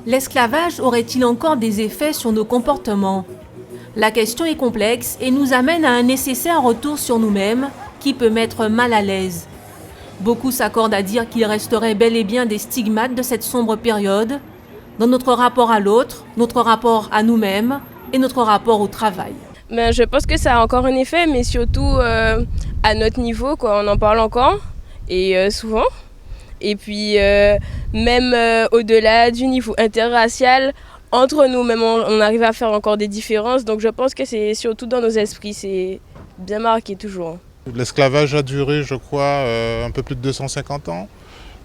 L'esclavage aurait-il encore des effets sur nos comportements? La question est complexe et nous amène à un nécessaire retour sur nous-mêmes qui peut mettre mal à l'aise. Beaucoup s'accordent à dire qu'il resterait bel et bien des stigmates de cette sombre période dans notre rapport à l'autre, notre rapport à nous-mêmes et notre rapport au travail. Je pense que ça a encore un effet, mais surtout à notre niveau, quoi. On en parle encore, et souvent. Et puis même au-delà du niveau interracial, entre nous, même on arrive à faire encore des différences. Donc je pense que c'est surtout dans nos esprits, c'est bien marqué toujours. L'esclavage a duré, je crois, un peu plus de 250 ans.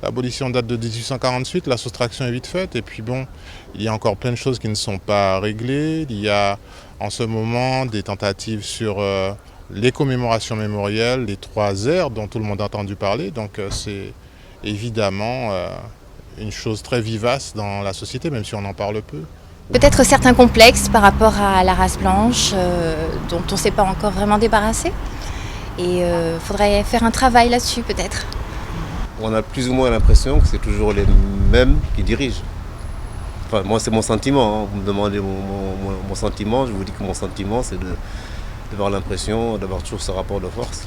L'abolition date de 1848, la soustraction est vite faite. Et puis bon, il y a encore plein de choses qui ne sont pas réglées. Il y a en ce moment des tentatives sur les commémorations mémorielles, les 3 ères dont tout le monde a entendu parler. Donc c'est évidemment une chose très vivace dans la société, même si on en parle peu. Peut-être certains complexes par rapport à la race blanche dont on ne s'est pas encore vraiment débarrassé. Et il faudrait faire un travail là-dessus peut-être. On a plus ou moins l'impression que c'est toujours les mêmes qui dirigent. Enfin, moi, c'est mon sentiment. Vous me demandez mon sentiment, je vous dis que mon sentiment, c'est d'avoir l'impression d'avoir toujours ce rapport de force.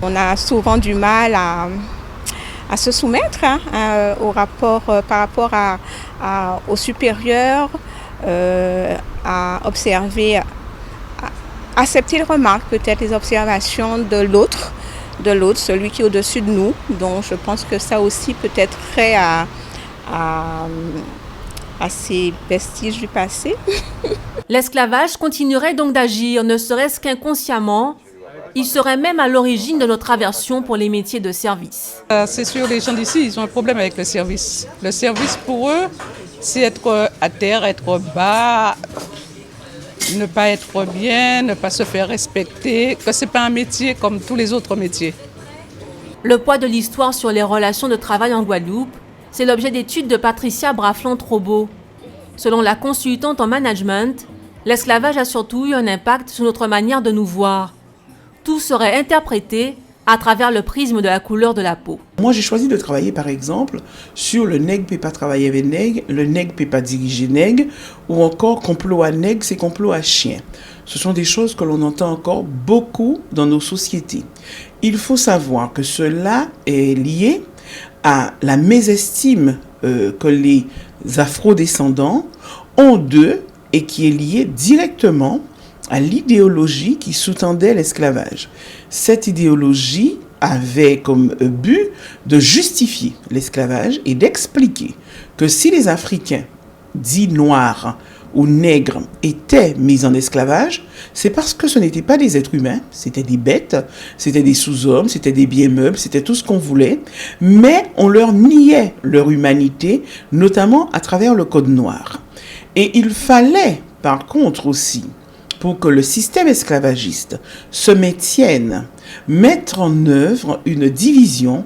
On a souvent du mal à se soumettre au rapport, par rapport aux supérieurs, à observer, à accepter les remarques, peut-être les observations de l'autre, celui qui est au-dessus de nous. Donc je pense que ça aussi peut être trait à ces vestiges du passé. L'esclavage continuerait donc d'agir, ne serait-ce qu'inconsciemment. Il serait même à l'origine de notre aversion pour les métiers de service. C'est sûr, les gens d'ici, ils ont un problème avec le service. Le service pour eux, c'est être à terre, être bas, ne pas être bien, ne pas se faire respecter, que ce n'est pas un métier comme tous les autres métiers. Le poids de l'histoire sur les relations de travail en Guadeloupe, c'est l'objet d'études de Patricia Braflon-Trobo. Selon la consultante en management, l'esclavage a surtout eu un impact sur notre manière de nous voir. Tout serait interprété à travers le prisme de la couleur de la peau. Moi, j'ai choisi de travailler, par exemple, sur le nègre peut pas travailler avec nègre, le nègre peut pas diriger nègre, ou encore complot à nègre, c'est complot à chien. Ce sont des choses que l'on entend encore beaucoup dans nos sociétés. Il faut savoir que cela est lié à la mésestime que les afro-descendants ont d'eux et qui est liée directement à l'idéologie qui sous-tendait l'esclavage. Cette idéologie avait comme but de justifier l'esclavage et d'expliquer que si les Africains, dits noirs ou nègres, étaient mis en esclavage, c'est parce que ce n'étaient pas des êtres humains, c'était des bêtes, c'était des sous-hommes, c'était des biens meubles, c'était tout ce qu'on voulait, mais on leur niait leur humanité, notamment à travers le code noir. Et il fallait, par contre aussi, pour que le système esclavagiste se maintienne, mettre en œuvre une division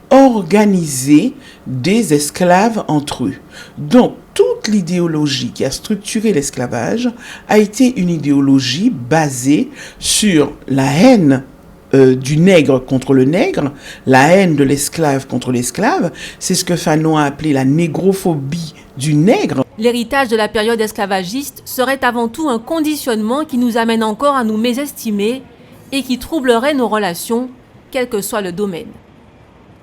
organisée des esclaves entre eux. Donc, toute l'idéologie qui a structuré l'esclavage a été une idéologie basée sur la haine du nègre contre le nègre, la haine de l'esclave contre l'esclave. C'est ce que Fanon a appelé la négrophobie du nègre. L'héritage de la période esclavagiste serait avant tout un conditionnement qui nous amène encore à nous mésestimer et qui troublerait nos relations, quel que soit le domaine.